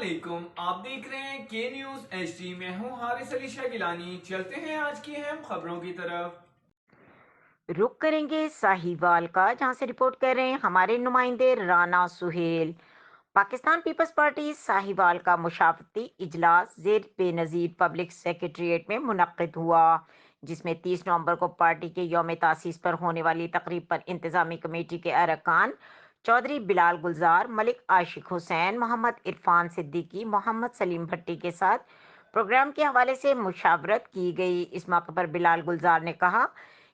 علیکم، آپ دیکھ رہے ہیں کے نیوز ایچ ڈی۔ میں ہوں حارث علی شاہ گیلانی۔ چلتے ہیں آج کی اہم خبروں کی طرف۔ رخ کریں گے ساہیوال کا، جہاں سے رپورٹ کر رہے ہیں ہمارے نمائندے رانا سہیل۔ پاکستان پیپلز پارٹی ساہیوال کا مشاورتی اجلاس زیر بے نظیر پبلک سیکریٹریٹ میں منعقد ہوا، جس میں 30 نومبر کو پارٹی کے یوم تاسیس پر ہونے والی تقریب پر انتظامی کمیٹی کے ارکان چودھری بلال گلزار، ملک عاشق حسین، محمد عرفان صدیقی، محمد سلیم بھٹی کے ساتھ پروگرام کے حوالے سے مشاورت کی گئی۔ اس موقع پر بلال گلزار نے کہا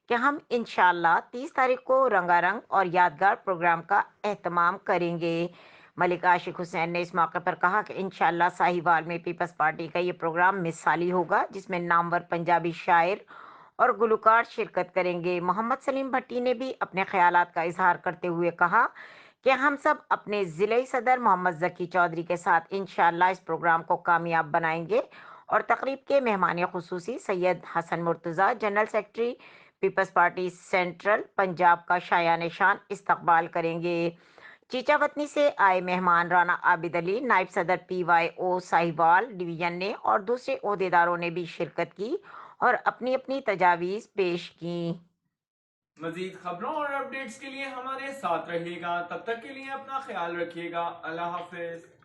کہ ہم انشاءاللہ 30 تاریخ کو رنگا رنگ اور یادگار پروگرام کا اہتمام کریں گے۔ ملک عاشق حسین نے اس موقع پر کہا کہ انشاءاللہ ساہیوال میں پیپلز پارٹی کا یہ پروگرام مثالی ہوگا، جس میں نامور پنجابی شاعر اور گلوکار شرکت کریں گے۔ محمد سلیم بھٹی نے بھی اپنے خیالات کا اظہار کرتے ہوئے کہا کہ ہم سب اپنے ضلعی صدر محمد ذکی چودھری کے ساتھ انشاءاللہ اس پروگرام کو کامیاب بنائیں گے اور تقریب کے مہمان خصوصی Syed Hasan Murtaza, general secretary Peoples Party central Punjab کا شایان شان استقبال کریں گے۔ چیچا وطنی سے آئے مہمان رانا عابد علی، نائب صدر پی وائی او ساہیوال ڈویژن نے اور دوسرے عہدیداروں نے بھی شرکت کی اور اپنی اپنی تجاویز پیش کیں۔ مزید خبروں اور اپڈیٹس کے لیے ہمارے ساتھ رہیے گا، تب تک کے لیے اپنا خیال رکھیے گا۔ اللہ حافظ۔